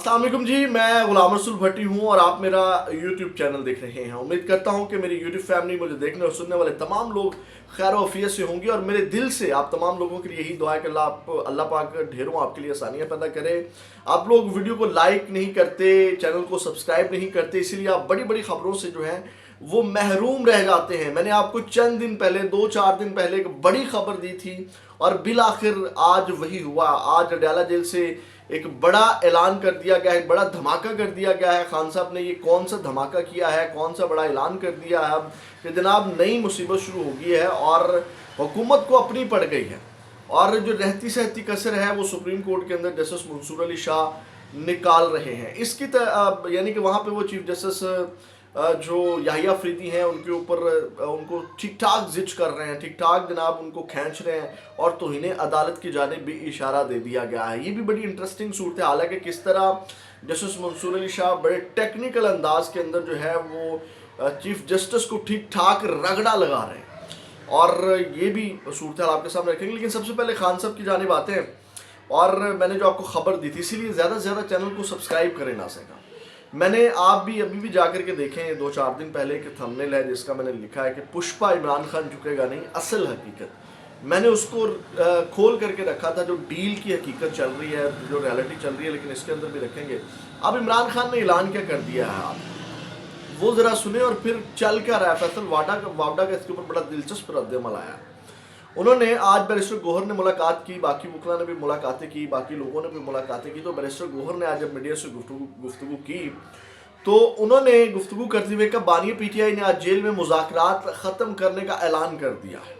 अस्सलाम वालेकुम जी, मैं गुलाम रसूल भट्टी हूँ और आप मेरा यूट्यूब चैनल देख रहे हैं। उम्मीद करता हूँ कि मेरी यूट्यूब फैमिली, मुझे देखने और सुनने वाले तमाम लोग खैर वफियत से होंगे और मेरे दिल से आप तमाम लोगों के लिए यही दुआ है कि अल्लाह पाक ढेरों आपके लिए आसानियाँ पैदा करे। आप लोग वीडियो को लाइक नहीं करते, चैनल को सब्सक्राइब नहीं करते, इसीलिए आप बड़ी बड़ी खबरों से जो है वो महरूम रह जाते हैं। मैंने आपको चंद दिन पहले, 2-4 दिन पहले एक बड़ी खबर दी थी और बिल आखिर आज वही हुआ। आज अडयाला जेल से एक बड़ा ऐलान कर दिया गया है, बड़ा धमाका कर दिया गया है। खान साहब ने ये कौन सा धमाका किया है, कौन सा बड़ा ऐलान कर दिया है अब कि जनाब नई मुसीबत शुरू हो गई है और हुकूमत को अपनी पड़ गई है। और जो रहती सहती कसर है वो सुप्रीम कोर्ट के अंदर जस्टिस मंसूर अली शाह निकाल रहे हैं। इसकी यानी कि वहाँ पे वो चीफ जस्टिस जो याहिया अफरीदी हैं उनके ऊपर उनको ठीक ठाक जिच कर रहे हैं, ठीक ठाक जनाब उनको खींच रहे हैं और तौहीन अदालत की जानिब भी इशारा दे दिया गया है। ये भी बड़ी इंटरेस्टिंग सूरत हाल है कि किस तरह जस्टिस मंसूर अली शाह बड़े टेक्निकल अंदाज के अंदर जो है वो चीफ जस्टिस को ठीक ठाक रगड़ा लगा रहे हैं और ये भी सूरत हाल आपके सामने रखेंगे। लेकिन सबसे पहले खान साहब की जानिब आते हैं और मैंने जो आपको खबर दी थी, इसीलिए ज़्यादा से ज़्यादा चैनल को सब्सक्राइब करें ना सका। मैंने आप भी अभी भी जाकर के देखें 2-4 दिन पहले एक थंबनेल है जिसका मैंने लिखा है कि पुष्पा इमरान खान झुकेगा नहीं, असल हकीकत। मैंने उसको खोल करके रखा था, जो डील की हकीकत चल रही है, जो रियलिटी चल रही है, लेकिन इसके अंदर भी रखेंगे। अब इमरान खान ने ऐलान क्या कर दिया है आप वो ज़रा सुने और फिर चल क्या रहा है। फैसल वावडा का इसके ऊपर बड़ा दिलचस्प रद्द-ए-अमल आया। उन्होंने आज बैरिस्टर गौहर ने मुलाकात की, बाकी वकला ने भी मुलाकातें की, बाकी लोगों ने भी मुलाकातें की। तो बैरिस्टर गौहर ने आज जब मीडिया से गुफ्तगू की तो उन्होंने गुफ्तगू करते हुए कहा बानी पीटीआई ने आज जेल में मुज़ाकरात ख़त्म करने का ऐलान कर दिया है।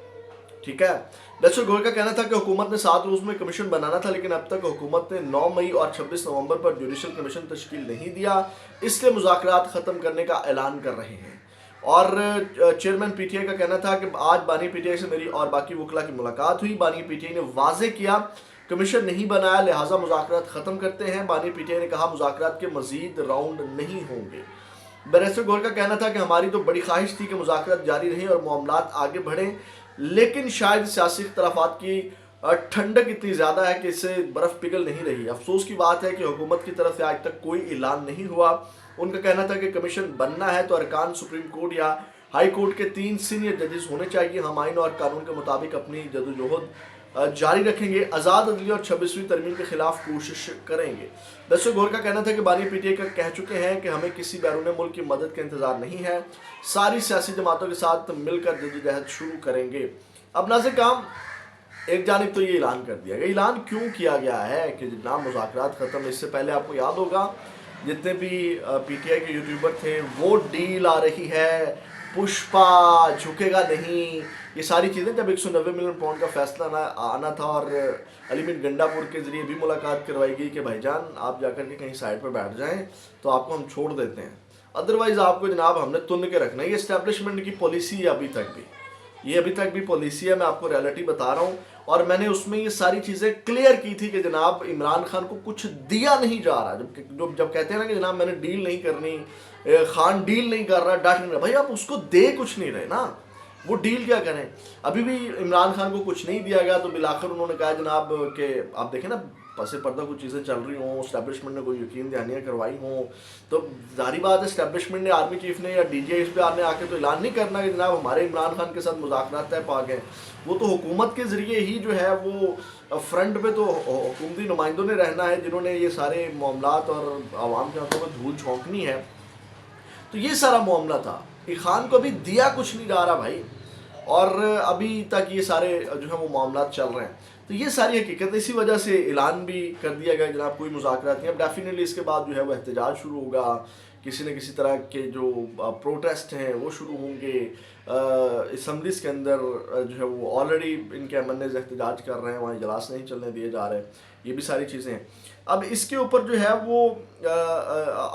ठीक है, बैरिस्टर गौहर का कहना था कि हुकूमत ने 7 रोज़ में कमीशन बनाना था, लेकिन अब तक हुकूमत ने 9 मई और 26 नवंबर पर जुडिशल कमीशन तश्कील नहीं दिया, इसलिए मुज़ाकरात ख़त्म करने का ऐलान कर रहे हैं। और चेयरमैन पीटीआई का कहना था कि आज बानी पीटीआई से मेरी और बाकी वकला की मुलाकात हुई। बानी पीटीआई ने वाजे किया कमीशन नहीं बनाया, लिहाजा मुज़ाकरात ख़त्म करते हैं। बानी पीटीआई ने कहा मुज़ाकरात के मज़ीद राउंड नहीं होंगे। बैरिस्टर गौहर का कहना था कि हमारी तो बड़ी ख्वाहिश थी कि मुज़ाकरात जारी रहें और मामलात आगे बढ़ें, लेकिन शायद सियासी इख्तलाफात की ठंडक इतनी ज़्यादा है कि इससे बर्फ़ पिघल नहीं रही। अफसोस की बात है कि हुकूमत की तरफ से आज तक कोई ऐलान नहीं हुआ। उनका कहना था कि कमीशन बनना है तो अरकान सुप्रीम कोर्ट या हाई कोर्ट के 3 सीनियर जजेस होने चाहिए। हम आइन और कानून के मुताबिक अपनी जदोजहद जारी रखेंगे, आज़ाद अदलिया और 26वीं तरमीम के खिलाफ कोशिश करेंगे। बैरिस्टर गौहर का कहना था कि बानी पीटीआई का कह चुके हैं कि हमें किसी बैरून मुल्क की मदद का इंतज़ार नहीं है, सारी सियासी जमातों के साथ मिलकर जदोजहद शुरू करेंगे। अब नाज़िर काम, एक जानिब तो ये ऐलान कर दिया गया। ऐलान क्यों किया गया है कि जनाब मुज़ाकरात ख़त्म, इससे पहले आपको याद होगा जितने भी पीटीआई के यूट्यूबर थे वो डील आ रही है, पुष्पा झुकेगा नहीं, ये सारी चीज़ें। जब 190 मिलियन पाउंड का फैसला आना था और अलीमीन गंडापुर के ज़रिए भी मुलाकात करवाई गई कि भाईजान आप जाकर के कहीं साइड पर बैठ जाएं तो आपको हम छोड़ देते हैं, अदरवाइज़ आपको जनाब हमने तुन के रखना है। ये इस्टेब्लिशमेंट की पॉलिसी है, ये अभी तक भी पॉलिसी है। मैं आपको रियलिटी बता रहा हूँ और मैंने उसमें ये सारी चीज़ें क्लियर की थी कि जनाब इमरान खान को कुछ दिया नहीं जा रहा। जब कहते हैं ना कि जनाब मैंने डील नहीं करनी, खान डील नहीं कर रहा, डांट नहीं रहा, भाई आप उसको दे कुछ नहीं रहे ना, वो डील क्या करें। अभी भी इमरान खान को कुछ नहीं दिया गया तो बिलाखिर उन्होंने कहा जनाब कि आप देखें ना पसे पर्दा कुछ चीज़ें चल रही हों, इस्टेब्लिशमेंट ने कोई यकीन दहानियाँ करवाई हों, तो जारी बात है इस्टेब्लिशमेंट ने, आर्मी चीफ ने या डीजीआई इस पे आने आके तो ऐलान नहीं करना कि जनाब हमारे इमरान खान के साथ मुज़ाकरात तय पा गए। वो तो हुकूमत के ज़रिए ही जो है वो फ्रंट पे तो हुकूमती नुमाइंदों ने रहना है जिन्होंने ये सारे मामलात और आवाम के हाथों में धूल झोंकनी है। तो ये सारा मामला था। खान को अभी दिया कुछ नहीं जा रहा भाई, और अभी तक ये सारे जो है वो मामलात चल रहे हैं। तो ये सारी हकीकत, इसी वजह से ऐलान भी कर दिया गया जनाब कोई मुज़ाकरात नहीं। अब डेफिनेटली इसके बाद जो है वो एहतजाज शुरू होगा, किसी न किसी तरह के जो प्रोटेस्ट हैं वो शुरू होंगे। असम्बलीज़ के अंदर जो है वो ऑलरेडी इनके एमएनएज़ एहतजाज कर रहे हैं, वहाँ इजलास नहीं चलने दिए जा रहे, ये भी सारी चीज़ें हैं। अब इसके ऊपर जो है वो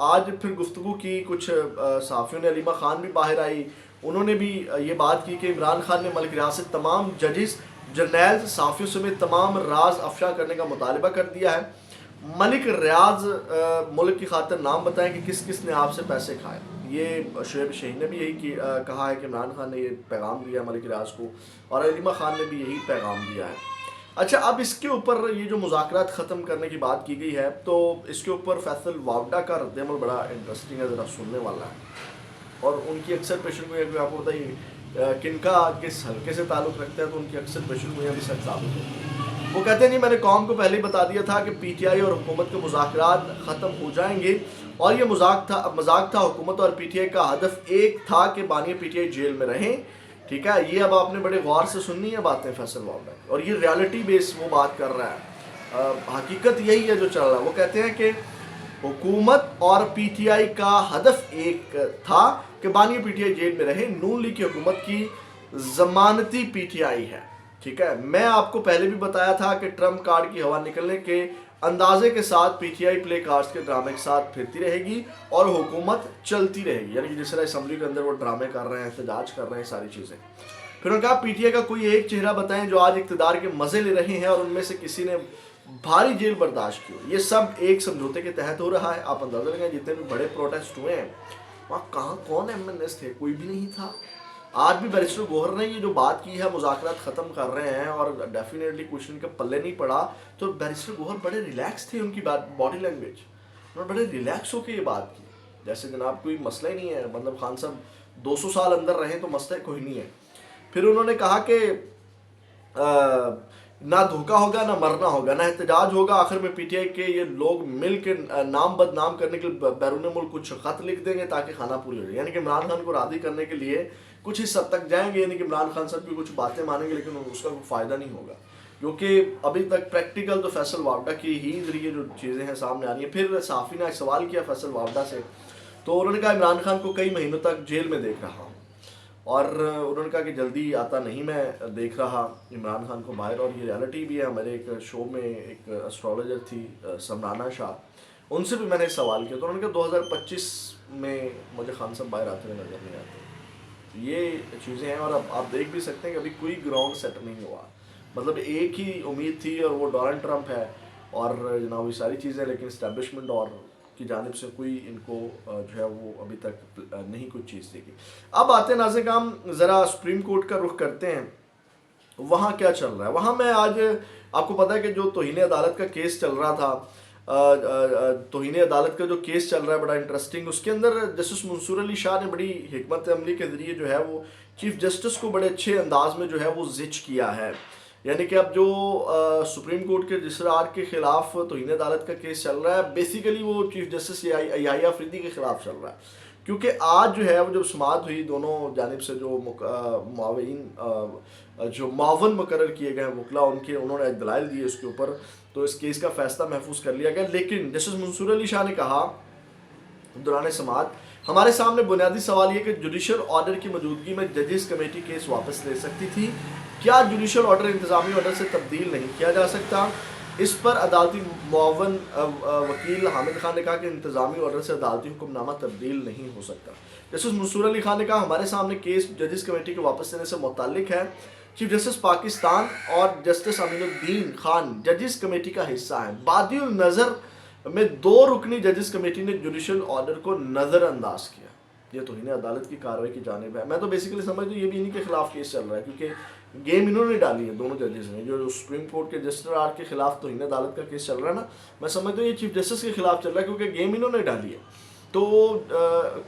आज फिर गुफ्तगू की, कुछ सहाफ़ियों ने, अलीमा खान भी बाहर आई, उन्होंने भी ये बात की कि इमरान खान ने मलिक रियाज से तमाम जजेस, जर्नैल, सहाफ़ियों समेत तमाम राज अफशा करने का मुतालबा कर दिया है। मलिक रियाज मुल्क की खातिर नाम बताएं कि किस किस ने आपसे पैसे खाए। ये शुएब शहीन ने भी यही कहा है कि इमरान खान ने ये पैगाम दिया मलिक रियाज को, और अलीमा खान ने भी यही पैगाम दिया है। اچھا، اب اس کے اوپر یہ جو مذاکرات ختم کرنے کی بات کی گئی ہے، تو اس کے اوپر فیصل وابڈا کا رد عمل بڑا انٹرسٹنگ ہے، ذرا سننے والا ہے، اور ان کی اکثر پیشن گوئیاں آپ کو بتائیے کن کا کس حلقے سے تعلق رکھتا ہے، تو ان کی اکثر پیشن گوئیاں بھی سچ ثابت ہوتی ہیں۔ وہ کہتے ہیں نہیں، میں نے قوم کو پہلے ہی بتا دیا تھا کہ پی ٹی آئی اور حکومت کے مذاکرات ختم ہو جائیں گے، اور یہ مذاق تھا، حکومت اور پی ٹی آئی کا ہدف ایک تھا کہ بانی پی ٹی آئی جیل میں رہیں، ٹھیک ہے۔ یہ اب آپ نے بڑے غور سے سننی ہے باتیں فیصل وابڈا کی، اور یہ ریالٹی بیس وہ بات کر رہا ہے، حقیقت یہی ہے جو چل رہا ہے۔ وہ کہتے ہیں کہ حکومت اور پی ٹی آئی کا ہدف ایک تھا کہ بانی پی ٹی آئی جیل میں رہے، نون لیگ کی حکومت کی ضمانتی پی ٹی آئی ہے، ٹھیک ہے۔ میں آپ کو پہلے بھی بتایا تھا کہ ٹرمپ کارڈ کی ہوا نکلنے کے اندازے کے ساتھ P T I play cards کے ڈرامے کے ساتھ پھرتی رہے گی اور حکومت چلتی رہے گی، یعنی کہ جس طرح اسمبلی کے اندر وہ ڈرامے کر رہے ہیں، احتجاج کر رہے ہیں، ساری چیزیں۔ پھر انہوں نے کہا پی ٹی آئی کا کوئی ایک چہرہ بتائیں جو آج اقتدار کے مزے لے رہے ہیں اور ان میں سے کسی نے بھاری جیل برداشت کی ہو۔ یہ سب ایک سمجھوتے کے تحت ہو رہا ہے۔ آپ اندازہ لگائیں جتنے بھی بڑے پروٹیسٹ ہوئے ہیں وہاں کہاں کون ایم این ایس تھے، کوئی بھی نہیں تھا۔ آج بھی بیرسٹر گوہر نے یہ جو بات کی ہے مذاکرات ختم کر رہے ہیں اور ڈیفینیٹلی کچھ ان کے پلے نہیں پڑا، تو بیرسٹر گوہر بڑے ریلیکس تھے، ان کی باڈی لینگویج، انہوں نے بڑے ریلیکس ہو کے یہ بات کی، جیسے جناب کوئی مسئلہ ہی نہیں ہے، مطلب خان صاحب 200 سال اندر رہیں تو مسئلہ کوئی نہیں ہے۔ پھر انہوں نے کہا کہ نہ دھوکہ ہوگا نہ مرنا ہوگا نہ احتجاج ہوگا، آخر میں پی ٹی آئی کے یہ لوگ مل کے نام بدنام کرنے کے لیے بیرون ملک کچھ خط لکھ دیں گے تاکہ کھانا پوری ہو جائے، یعنی کہ عمران خان کو راضی کرنے کے لیے کچھ حد تک جائیں گے، یعنی کہ عمران خان صاحب کی کچھ باتیں مانیں گے لیکن اس کا کوئی فائدہ نہیں ہوگا، کیونکہ ابھی تک پریکٹیکل تو فیصل وابڈا کی ہی ذریعے جو چیزیں ہیں سامنے آ رہی ہیں۔ پھر صحافی نے ایک سوال کیا فیصل وابڈا سے، تو انہوں نے کہا عمران خان کو کئی مہینوں تک جیل میں دیکھ رہا ہوں، اور انہوں نے کہا کہ جلدی آتا نہیں میں دیکھ رہا عمران خان کو باہر، اور یہ ریالٹی بھی ہے۔ ہمارے ایک شو میں ایک اسٹرالوجر تھی سمرانا شاہ، ان سے بھی میں نے سوال کیا تو انہوں نے کہا 2025 میں مجھے خان صاحب باہر آتے ہوئے نظر نہیں آتے۔ یہ چیزیں ہیں، اور اب آپ دیکھ بھی سکتے ہیں کہ ابھی کوئی گراؤنڈ سیٹ نہیں ہوا، مطلب ایک ہی امید تھی اور وہ ڈونلڈ ٹرمپ ہے اور جناب یہ ساری چیزیں، لیکن اسٹیبلشمنٹ اور کی جانب سے کوئی ان کو جو ہے وہ ابھی تک نہیں کچھ چیز دیکھی۔ اب آتے ہیں ناظرین ہم ذرا سپریم کورٹ کا رخ کرتے ہیں، وہاں کیا چل رہا ہے۔ وہاں میں آج آپ کو پتا ہے کہ جو توہین عدالت کا کیس چل رہا تھا، توہین عدالت کا جو کیس چل رہا ہے بڑا انٹرسٹنگ، اس کے اندر جسٹس منصور علی شاہ نے بڑی حکمت عملی کے ذریعے جو ہے وہ چیف جسٹس کو بڑے اچھے انداز میں جو ہے وہ زچ کیا ہے، یعنی کہ اب جو سپریم کورٹ کے رجسٹرار کے خلاف توہین عدالت کا کیس چل رہا ہے بیسیکلی وہ چیف جسٹس یحییٰ آفریدی کے خلاف چل رہا ہے، کیونکہ آج جو ہے وہ جب سماعت ہوئی دونوں جانب سے جو معاون مقرر کیے گئے ہیں وکلا، انہوں نے ایک دلائل دیے اس کے اوپر، تو اس کیس کا فیصلہ محفوظ کر لیا گیا۔ لیکن جسٹس منصور علی شاہ نے کہا دوران سماعت ہمارے سامنے بنیادی سوال یہ کہ جوڈیشل آرڈر کی موجودگی میں ججز کمیٹی کیس واپس لے سکتی تھی، کیا جوڈیشل آرڈر انتظامی آرڈر سے تبدیل نہیں کیا جا سکتا؟ اس پر عدالتی معاون وکیل حامد خان نے کہا کہ انتظامی آرڈر سے عدالتی حکم نامہ تبدیل نہیں ہو سکتا۔ جسٹس منصور علی خان نے کہا ہمارے سامنے کیس ججز کمیٹی کے واپس لینے سے متعلق ہے، چیف جسٹس پاکستان اور جسٹس امین الدین خان ججز کمیٹی کا حصہ ہیں، بادی النظر میں 2 رکنی ججز کمیٹی نے جوڈیشل آرڈر کو نظر انداز کیا، یہ توہین عدالت کی کارروائی کی جانب ہے۔ میں تو بیسیکلی سمجھتا ہوں یہ بھی انہی کے خلاف کیس چل رہا ہے، کیونکہ گیم انہوں نے ڈالی ہے دونوں ججز نے، جو سپریم کورٹ کے رجسٹرار کے خلاف توہین عدالت کا کیس چل رہا ہے نا، میں سمجھتا ہوں یہ چیف جسٹس کے خلاف چل رہا ہے کیونکہ گیم انہوں نے ڈالی ہے، تو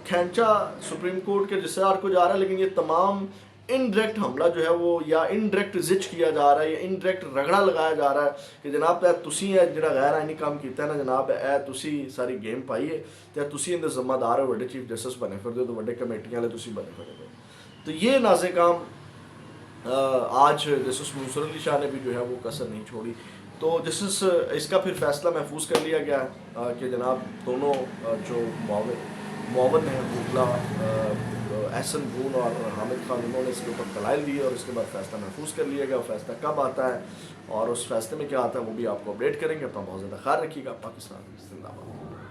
کھینچا سپریم کورٹ کے رجسٹرار کو جا رہا ہے، لیکن یہ تمام انڈائریکٹ حملہ جو ہے وہ یا انڈائریکٹ زچ کیا جا رہا ہے یا انڈائریکٹ رگڑا لگایا جا رہا ہے کہ جناب تسی ہے جڑا غیر آئینی کام کیتا ہے نا جناب، تسی ساری گیم پائی ہے تے تسی اندر ذمہ دار ہو، وڈے چیف جسٹس بنے پھر دے تو وڈے کمیٹیاں والے تسی بنے پھر دے، تو یہ نازے کام آج جسٹس منصور علی شاہ نے بھی جو ہے وہ کسر نہیں چھوڑی، تو جسٹس اس کا پھر فیصلہ محفوظ کر لیا گیا ہے کہ جناب دونوں جو معاون ہیں وکلا احسن بون اور حامد خان، انہوں نے اس کے اوپر دلائل دیے اور اس کے بعد فیصلہ محفوظ کر لیا گیا۔ فیصلہ کب آتا ہے اور اس فیصلے میں کیا آتا ہے وہ بھی آپ کو اپڈیٹ کریں گے۔ اپنا بہت زیادہ خیال رکھیے گا۔ پاکستان زندہ باد۔